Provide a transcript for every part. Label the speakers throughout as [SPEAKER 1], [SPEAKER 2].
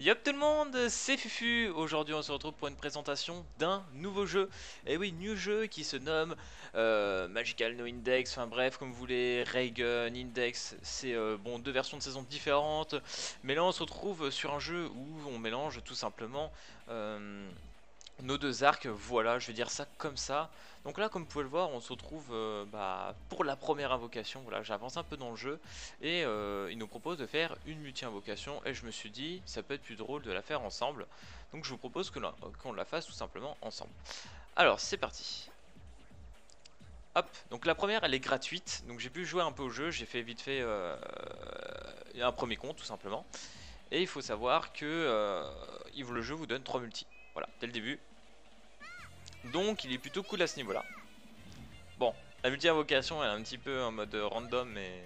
[SPEAKER 1] Yop tout le monde, c'est Fufu. Aujourd'hui on se retrouve pour une présentation d'un nouveau jeu. Et oui, new jeu qui se nomme Magical No Index, enfin bref, comme vous voulez, Raygun, Index, c'est bon, deux versions de saison différentes. Mais là on se retrouve sur un jeu où on mélange tout simplement nos deux arcs, voilà, je vais dire ça comme ça. Donc là, comme vous pouvez le voir, on se retrouve pour la première invocation. Voilà, j'avance un peu dans le jeu et il nous propose de faire une multi-invocation. Et je me suis dit, ça peut être plus drôle de la faire ensemble. Donc je vous propose qu'on la fasse tout simplement ensemble. Alors, c'est parti. Hop, donc la première elle est gratuite. Donc j'ai pu jouer un peu au jeu, j'ai fait vite fait un premier compte tout simplement. Et il faut savoir que le jeu vous donne 3 multis. Voilà, dès le début. Donc il est plutôt cool à ce niveau là. Bon, la multi-invocation elle est un petit peu en mode random mais...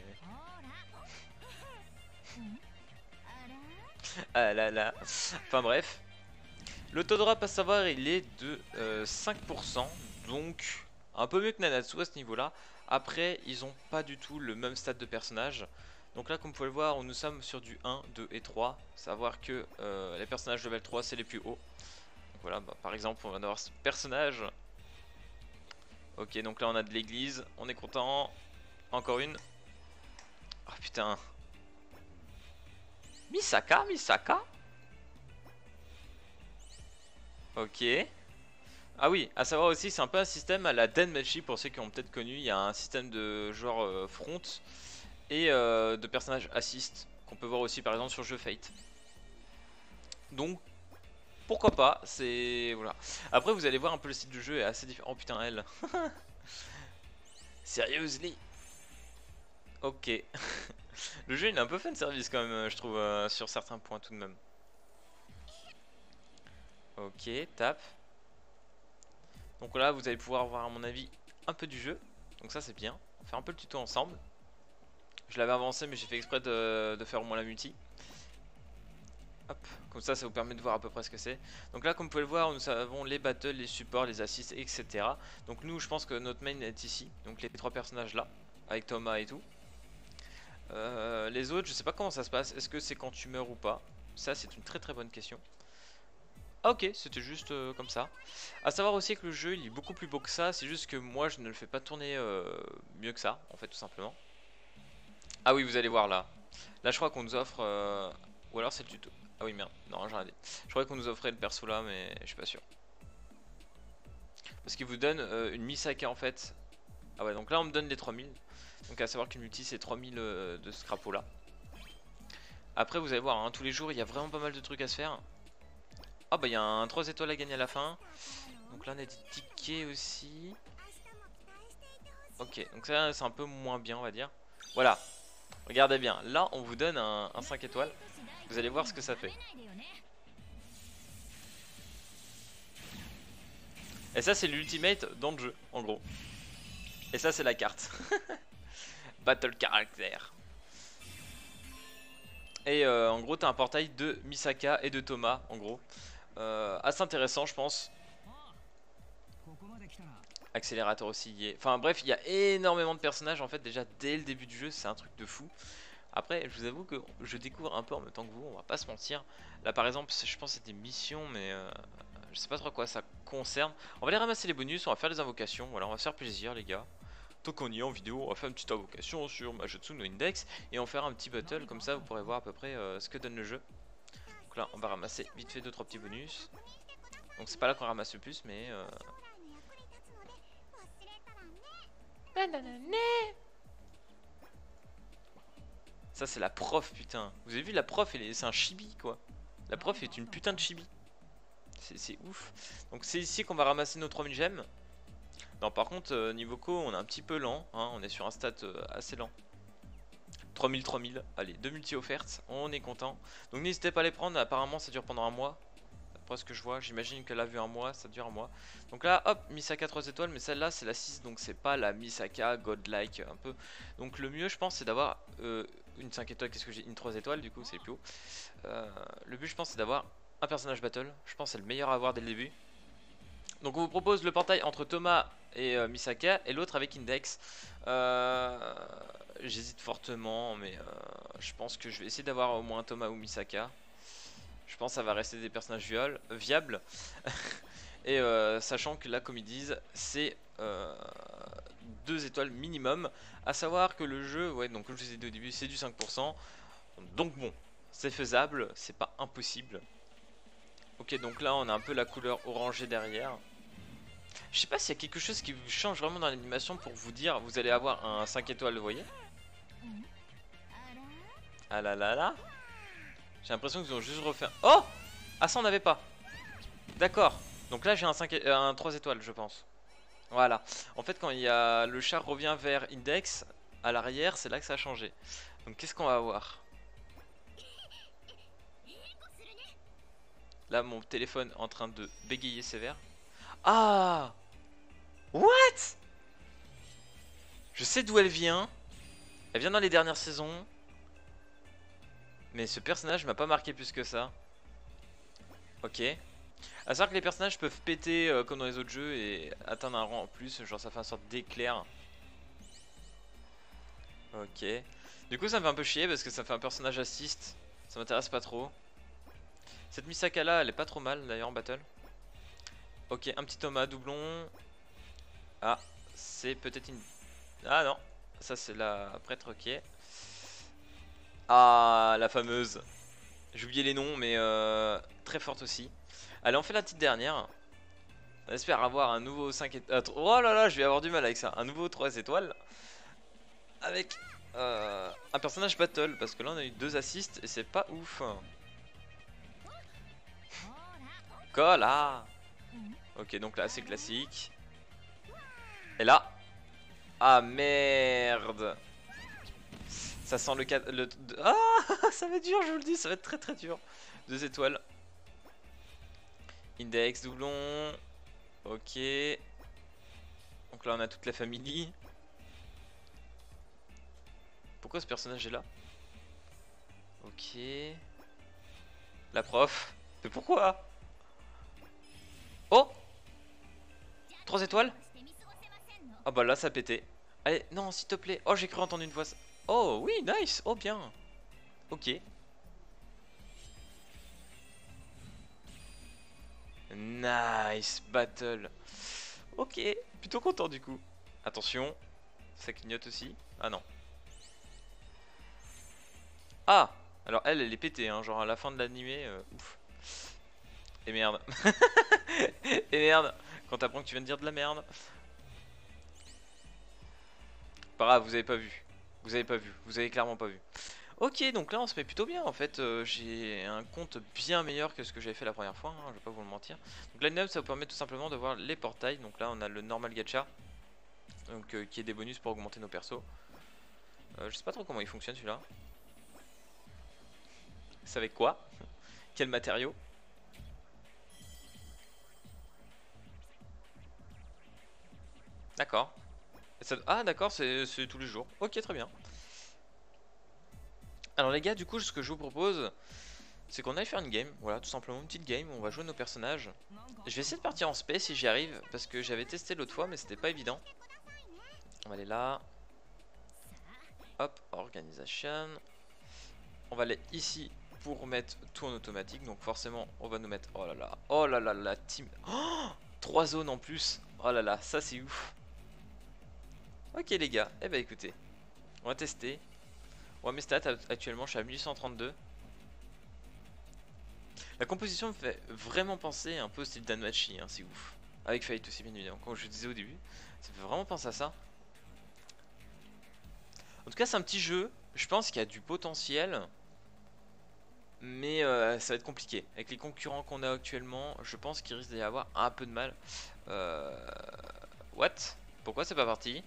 [SPEAKER 1] ah là là. Enfin bref. Le taux de drop à savoir il est de 5%. Donc un peu mieux que Nanatsu à ce niveau là. Après ils ont pas du tout le même stade de personnage. Donc là comme vous pouvez le voir nous sommes sur du 1, 2 et 3. Savoir que les personnages level 3 c'est les plus hauts. Donc voilà, par exemple on va avoir ce personnage. Ok, donc là on a de l'église, on est content. Encore une. Oh putain. Misaka, Misaka. Ok. Ah oui, à savoir aussi, c'est un peu un système à la Denmachi pour ceux qui ont peut-être connu. Il y a un système de genre front et de personnages assist qu'on peut voir aussi par exemple sur jeu Fate. Donc pourquoi pas, c'est... voilà. Après vous allez voir un peu le style du jeu est assez différent. Oh putain elle. Seriously. Ok. Le jeu il est un peu fun service quand même je trouve sur certains points tout de même. Ok, tape. Donc là vous allez pouvoir voir à mon avis un peu du jeu. Donc ça c'est bien. On fait un peu le tuto ensemble. Je l'avais avancé mais j'ai fait exprès de faire au moins la multi. Hop, comme ça vous permet de voir à peu près ce que c'est. Donc là comme vous pouvez le voir nous avons les battles, les supports, les assists, etc. Donc nous je pense que notre main est ici. Donc les trois personnages là, avec Thomas et tout. Les autres je sais pas comment ça se passe. Est-ce que c'est quand tu meurs ou pas? Ça c'est une très bonne question. Ah ok, c'était juste comme ça. A savoir aussi que le jeu il est beaucoup plus beau que ça, c'est juste que moi je ne le fais pas tourner mieux que ça, en fait tout simplement. Ah oui, vous allez voir là. Là je crois qu'on nous offre... ou alors c'est le tuto. Ah oui merde, non j'ai regardé. Je croyais qu'on nous offrait le perso là, mais je suis pas sûr. Parce qu'il vous donne une Misaka en fait. Ah ouais, donc là on me donne les 3000. Donc à savoir qu'une multi c'est 3000 de ce crapaud là. Après vous allez voir, hein, tous les jours il y a vraiment pas mal de trucs à se faire. Ah bah il y a un 3 étoiles à gagner à la fin. Donc là on a des tickets aussi. Ok, donc ça c'est un peu moins bien on va dire. Voilà, regardez bien, là on vous donne un 5 étoiles. Vous allez voir ce que ça fait. Et ça c'est l'ultimate dans le jeu en gros. Et ça c'est la carte. Battle Character. Et en gros t'as un portail de Misaka et de Thomas en gros. Assez intéressant je pense. Accélérateur aussi y est. Enfin bref, il y a énormément de personnages en fait déjà dès le début du jeu, c'est un truc de fou. Après, je vous avoue que je découvre un peu en même temps que vous, on va pas se mentir. Là par exemple, je pense que c'est des missions, mais je sais pas trop à quoi ça concerne. On va aller ramasser les bonus, on va faire les invocations, voilà, on va se faire plaisir les gars. Tant qu'on y est en vidéo, on va faire une petite invocation sur Majutsu no Index et on va faire un petit battle, comme ça vous pourrez voir à peu près ce que donne le jeu. Donc là, on va ramasser vite fait 2-3 petits bonus. Donc c'est pas là qu'on ramasse le plus, mais... Ça c'est la prof putain. Vous avez vu la prof, c'est un chibi quoi. La prof est une putain de chibi. C'est ouf. Donc c'est ici qu'on va ramasser nos 3000 gemmes. Non par contre niveau co on est un petit peu lent hein. On est sur un stat assez lent. 3000. Allez 2 multi offertes. On est content. Donc n'hésitez pas à les prendre. Apparemment ça dure pendant un mois. Après ce que je vois, j'imagine qu'elle a vu un mois, ça dure un mois. Donc là, hop, Misaka 3 étoiles, mais celle-là c'est la 6, donc c'est pas la Misaka godlike un peu. Donc le mieux je pense c'est d'avoir une 5 étoiles, qu'est-ce que j'ai, une 3 étoiles du coup c'est plus haut. Le but je pense c'est d'avoir un personnage battle, je pense c'est le meilleur à avoir dès le début. Donc on vous propose le portail entre Thomas et Misaka et l'autre avec Index. J'hésite fortement mais je pense que je vais essayer d'avoir au moins Thomas ou Misaka. Je Je pense que ça va rester des personnages viables. Et sachant que là, comme ils disent, c'est 2 étoiles minimum. À savoir que le jeu, ouais, donc comme je vous ai dit au début, c'est du 5%. Donc bon, c'est faisable, c'est pas impossible. Ok, donc là, on a un peu la couleur orangée derrière. Je sais pas s'il y a quelque chose qui vous change vraiment dans l'animation pour vous dire, vous allez avoir un 5 étoiles, vous voyez? Ah là là là. J'ai l'impression qu'ils ont juste refait... Oh! Ah ça on n'avait pas. D'accord. Donc là j'ai un 3 étoiles je pense. Voilà. En fait quand il y a le char revient vers Index, à l'arrière c'est là que ça a changé. Donc qu'est-ce qu'on va avoir? Là mon téléphone est en train de bégayer sévère. Ah! What? Je sais d'où elle vient. Elle vient dans les dernières saisons. Mais ce personnage m'a pas marqué plus que ça. Ok. À savoir que les personnages peuvent péter comme dans les autres jeux et atteindre un rang en plus. Genre ça fait une sorte d'éclair. Ok. Du coup ça me fait un peu chier parce que ça fait un personnage assist. Ça m'intéresse pas trop. Cette Misaka là elle est pas trop mal d'ailleurs en battle. Ok, un petit Thomas doublon. Ah, c'est peut-être une... Ah non, ça c'est la prêtre, ok. Ah, la fameuse. J'ai oublié les noms mais très forte aussi. Allez, on fait la petite dernière. On espère avoir un nouveau 5 étoiles. Oh là là, je vais avoir du mal avec ça. Un nouveau 3 étoiles. Avec un personnage battle. Parce que là, on a eu 2 assists et c'est pas ouf. Cola. Ok, donc là, c'est classique. Et là. Ah merde. Ça sent le... Ah, ça va être dur, je vous le dis. Ça va être très très dur. 2 étoiles. Index, doublon. Ok. Donc là on a toute la famille. Pourquoi ce personnage est là? Ok. La prof. Mais pourquoi? Oh! 3 étoiles? Ah bah là ça a pété. Allez, non s'il te plaît. Oh j'ai cru entendre une voix. Oh oui, nice. Oh bien. Ok. Nice battle. Ok, plutôt content du coup. Attention, ça clignote aussi. Ah non. Ah! Alors elle est pétée, hein, genre à la fin de l'animé, ouf. Et merde. Et merde. Quand t'apprends que tu viens de dire de la merde. Pas grave, vous avez pas vu. Vous avez pas vu, vous avez clairement pas vu. Ok, donc là on se met plutôt bien en fait. J'ai un compte bien meilleur que ce que j'avais fait la première fois, hein, je vais pas vous le mentir. Donc là, ça vous permet tout simplement de voir les portails. Donc là on a le normal gacha. Donc qui est des bonus pour augmenter nos persos. Je sais pas trop comment il fonctionne celui-là. C'est avec quoi? Quel matériau? D'accord. Ah d'accord, c'est tous les jours. Ok, très bien. Alors les gars, du coup, ce que je vous propose, c'est qu'on aille faire une game. Voilà, tout simplement une petite game. On va jouer nos personnages. Je vais essayer de partir en space si j'y arrive, parce que j'avais testé l'autre fois, mais c'était pas évident. On va aller là. Hop, organisation. On va aller ici pour mettre tout en automatique. Donc forcément, on va nous mettre... Oh là là, la team... Oh, 3 zones en plus. Oh là là, ça c'est ouf. Ok les gars, eh ben écoutez, on va tester. Ouais, mes stats actuellement je suis à 1832. La composition me fait vraiment penser un peu au style d'Anmachi, hein, c'est ouf. Avec Fate aussi bien évidemment, comme je disais au début. Ça me fait vraiment penser à ça. En tout cas c'est un petit jeu, je pense qu'il y a du potentiel. Mais ça va être compliqué. Avec les concurrents qu'on a actuellement, je pense qu'il risque d'y avoir un peu de mal. What? Pourquoi c'est pas parti?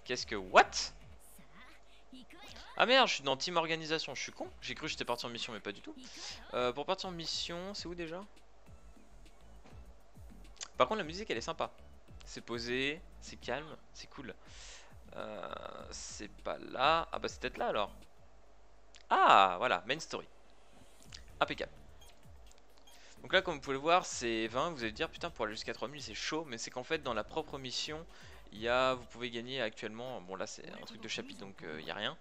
[SPEAKER 1] Qu'est-ce que... What? Ah merde, je suis dans team organisation, je suis con. J'ai cru que j'étais parti en mission, mais pas du tout. Pour partir en mission, c'est où déjà? Par contre, la musique, elle est sympa. C'est posé, c'est calme, c'est cool. C'est pas là. Ah bah c'est peut-être là alors. Ah, voilà, main story. Impeccable. Donc là, comme vous pouvez le voir, c'est 20. Vous allez dire, putain, pour aller jusqu'à 3000, c'est chaud. Mais c'est qu'en fait, dans la propre mission, il y a, vous pouvez gagner actuellement. Bon, là, c'est un truc de chapitre, donc il n'y a rien.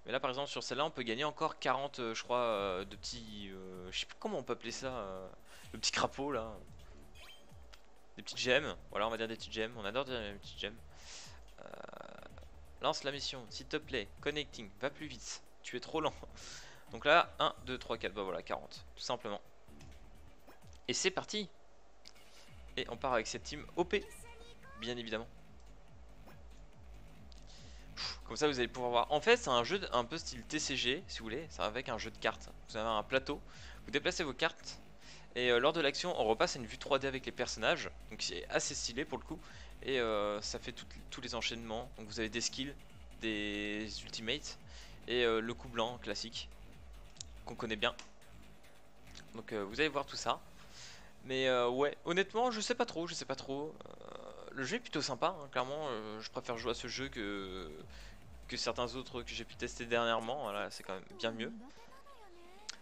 [SPEAKER 1] Mais là par exemple sur celle-là on peut gagner encore 40 je crois de petits... je sais pas comment on peut appeler ça, le petit crapaud là. Des petites gemmes, voilà on va dire des petites gemmes, on adore dire des petites gemmes. Lance la mission, s'il te plaît, connecting, va plus vite, tu es trop lent. Donc là 1, 2, 3, 4, bah voilà 40 tout simplement. Et c'est parti. Et on part avec cette team OP, bien évidemment. Comme ça vous allez pouvoir voir. En fait c'est un jeu un peu style TCG si vous voulez. C'est avec un jeu de cartes. Vous avez un plateau. Vous déplacez vos cartes. Et lors de l'action on repasse à une vue 3D avec les personnages. Donc c'est assez stylé pour le coup. Et ça fait tous les enchaînements. Donc vous avez des skills, des ultimates. Et le coup blanc classique. Qu'on connaît bien. Donc vous allez voir tout ça. Mais ouais honnêtement je sais pas trop. Le jeu est plutôt sympa hein, clairement. Je préfère jouer à ce jeu que certains autres que j'ai pu tester dernièrement. Voilà, c'est quand même bien mieux.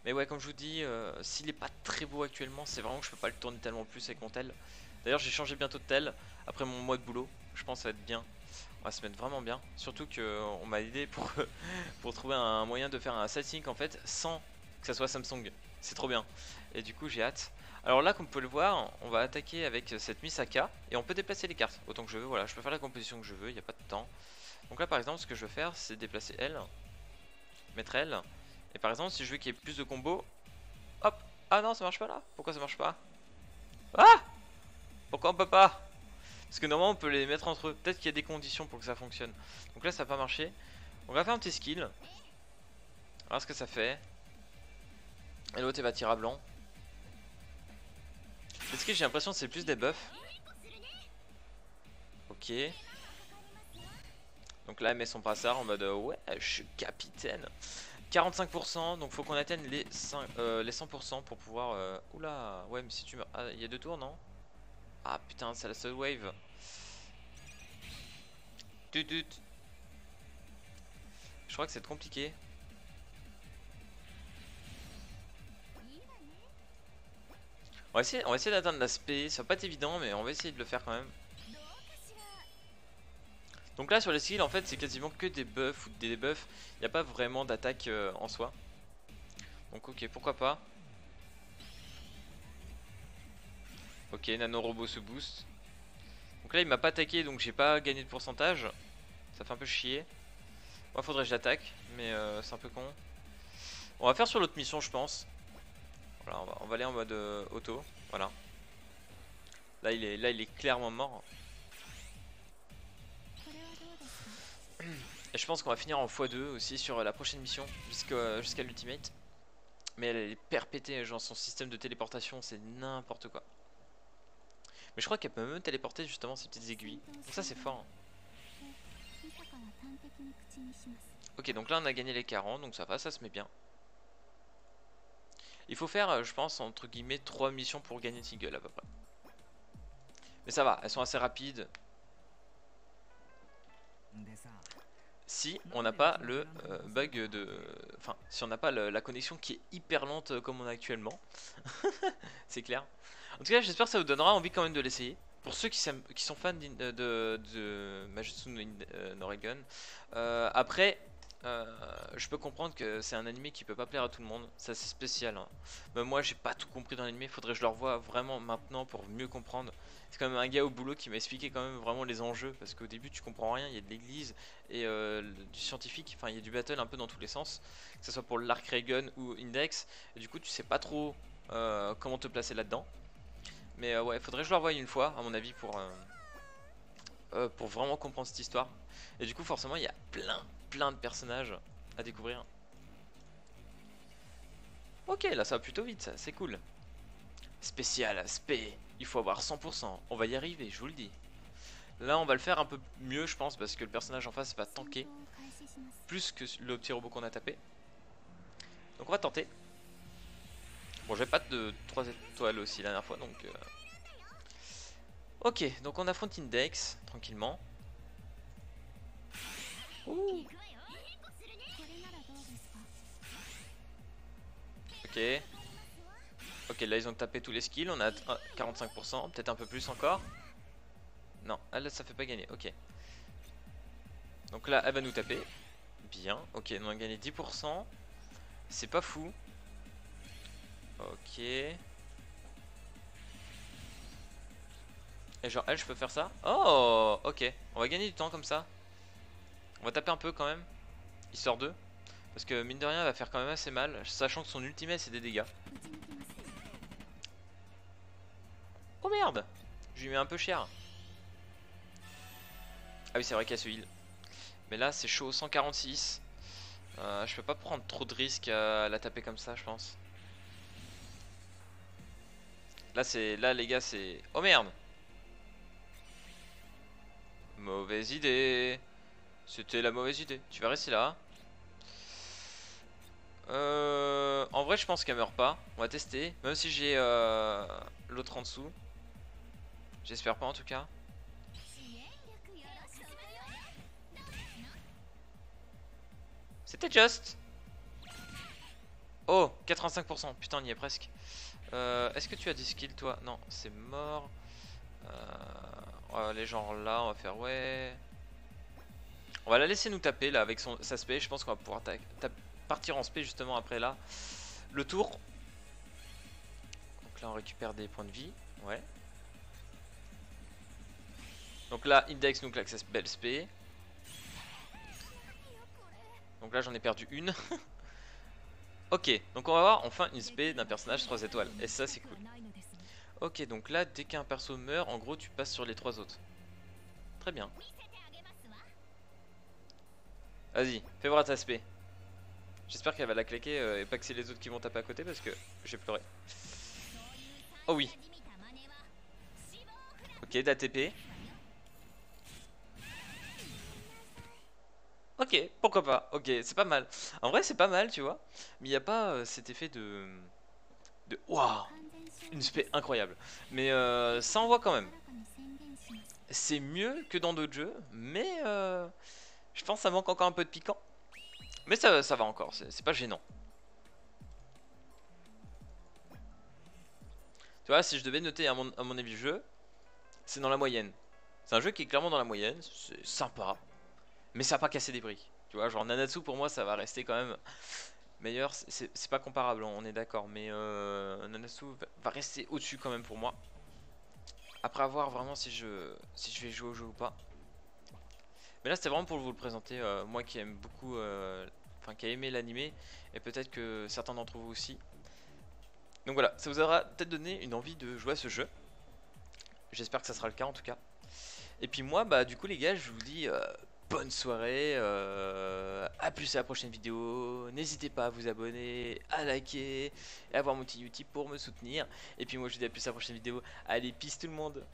[SPEAKER 1] Mais ouais, comme je vous dis, s'il est pas très beau actuellement, c'est vraiment que je peux pas le tourner tellement plus avec mon tel. D'ailleurs, j'ai changé bientôt de tel après mon mois de boulot. Je pense que ça va être bien. On va se mettre vraiment bien. Surtout qu'on m'a aidé pour, pour trouver un moyen de faire un sightseeing en fait sans que ça soit Samsung. C'est trop bien. Et du coup, j'ai hâte. Alors là, comme vous pouvez le voir, on va attaquer avec cette Misaka et on peut déplacer les cartes autant que je veux. Voilà, je peux faire la composition que je veux, il n'y a pas de temps. Donc là par exemple ce que je veux faire c'est déplacer elle, mettre elle, et par exemple si je veux qu'il y ait plus de combos, hop, ah non ça marche pas là, pourquoi ça marche pas? Ah, pourquoi on peut pas? Parce que normalement on peut les mettre entre eux, peut-être qu'il y a des conditions pour que ça fonctionne. Donc là ça n'a pas marché, on va faire un petit skill, voir ce que ça fait. Et l'autre elle va tirer à blanc. Le skill j'ai l'impression que c'est plus des buffs. Ok. Donc là elle met son brassard en mode ouais je suis capitaine. 45%, donc faut qu'on atteigne les 100% pour pouvoir... Oula, ouais mais si tu meurs... Ah il y a 2 tours non? Ah putain c'est la seule wave. Tut. Je crois que c'est compliqué. On va essayer d'atteindre l'aspect, ça va pas être évident mais on va essayer de le faire quand même. Donc là sur les skills en fait c'est quasiment que des buffs ou des debuffs. Il n'y a pas vraiment d'attaque en soi. Donc ok pourquoi pas. Ok nano robot se boost. Donc là il m'a pas attaqué donc j'ai pas gagné de pourcentage. Ça fait un peu chier. Moi faudrait que j'attaque mais c'est un peu con. On va faire sur l'autre mission je pense. Voilà on va aller en mode auto. Voilà. Là il est clairement mort. Et je pense qu'on va finir en x2 aussi sur la prochaine mission jusqu'à l'ultimate. Mais elle est perpétée, genre son système de téléportation c'est n'importe quoi. Mais je crois qu'elle peut même téléporter justement ces petites aiguilles. Donc ça c'est fort. Ok donc là on a gagné les 40 donc ça va, ça se met bien. Il faut faire je pense entre guillemets 3 missions pour gagner le single à peu près. Mais ça va, elles sont assez rapides. Si on n'a pas le bug de... Enfin, si on n'a pas la connexion qui est hyper lente comme on a actuellement. C'est clair. En tout cas, j'espère que ça vous donnera envie quand même de l'essayer. Pour ceux qui sont fans de Majutsu no Reigen. Après, je peux comprendre que c'est un animé qui peut pas plaire à tout le monde. C'est assez spécial. Hein. Même moi, j'ai pas tout compris dans l'animé. Faudrait que je le revoie vraiment maintenant pour mieux comprendre. C'est quand même un gars au boulot qui m'a expliqué quand même vraiment les enjeux. Parce qu'au début, tu comprends rien. Il y a de l'église et du scientifique. Enfin, il y a du battle un peu dans tous les sens. Que ce soit pour l'Arc Reigen ou Index. Et du coup, tu sais pas trop comment te placer là-dedans. Mais ouais, faudrait que je le revoie une fois, à mon avis, pour vraiment comprendre cette histoire. Et du coup, forcément, il y a plein de personnages à découvrir. Ok, là ça va plutôt vite, ça, c'est cool. Spécial, spé, il faut avoir 100%, on va y arriver, je vous le dis. Là, on va le faire un peu mieux, je pense, parce que le personnage en face va tanker plus que le petit robot qu'on a tapé. Donc on va tenter. Bon, j'avais pas de 3 étoiles aussi la dernière fois, donc... Ok, donc on affronte Index, tranquillement. Ouh. Ok. Ok, là ils ont tapé tous les skills, on a 45%, peut-être un peu plus encore. Non, elle ça fait pas gagner, ok. Donc là elle va nous taper, Bien, ok, on a gagné 10%. C'est pas fou. Ok. Et genre elle, je peux faire ça? Oh, ok. On va gagner du temps comme ça. On va taper un peu quand même. Histoire d'eux. Parce que mine de rien, elle va faire quand même assez mal. Sachant que son ultimate, c'est des dégâts. Oh merde! Je lui mets un peu cher. Ah oui, c'est vrai qu'il y a ce heal. Mais là, c'est chaud. 146. Je peux pas prendre trop de risques à la taper comme ça, je pense. Là, les gars, c'est... Oh merde! Mauvaise idée. C'était la mauvaise idée. Tu vas rester là. En vrai, je pense qu'elle meurt pas. On va tester. Même si j'ai l'autre en dessous. J'espère pas en tout cas. C'était juste. Oh, 85%. Putain, on y est presque. Est-ce que tu as des skills toi? Non, c'est mort. Les gens là, on va faire ouais. On va la laisser nous taper là avec sa spé. Je pense qu'on va pouvoir partir en spé justement après là. Le tour. Donc là, on récupère des points de vie. Ouais. Donc là, Index nous claque sa belle spé. Donc là, j'en ai perdu une. Ok, donc on va voir enfin une spé d'un personnage 3 étoiles. Et ça, c'est cool. Ok, donc là, dès qu'un perso meurt, en gros, tu passes sur les 3 autres. Très bien. Vas-y, fais voir ta spé. J'espère qu'elle va la claquer et pas que c'est les autres qui vont taper à côté parce que j'ai pleuré. Oh oui. Ok, d'ATP. Ok, pourquoi pas. Ok, c'est pas mal. En vrai, c'est pas mal, tu vois. Mais il n'y a pas cet effet de... Waouh, une spé incroyable. Mais ça envoie quand même. C'est mieux que dans d'autres jeux, mais je pense que ça manque encore un peu de piquant. Mais ça va encore, c'est pas gênant. Tu vois, si je devais noter à mon avis le jeu, c'est dans la moyenne. C'est un jeu qui est clairement dans la moyenne, c'est sympa, mais ça n'a pas cassé des briques. Tu vois, genre Nanatsu pour moi ça va rester quand même meilleur, c'est pas comparable, on est d'accord, mais Nanatsu va rester au-dessus quand même pour moi. Après avoir vraiment si je vais jouer au jeu ou pas. Mais là c'était vraiment pour vous le présenter, moi qui aime beaucoup, enfin qui a aimé l'animé, et peut-être que certains d'entre vous aussi. Donc voilà, ça vous aura peut-être donné une envie de jouer à ce jeu. J'espère que ça sera le cas en tout cas. Et puis moi, bah du coup les gars, je vous dis bonne soirée, à plus à la prochaine vidéo. N'hésitez pas à vous abonner, à liker, et à voir mon petit YouTube pour me soutenir. Et puis moi je vous dis à plus à la prochaine vidéo. Allez, peace tout le monde!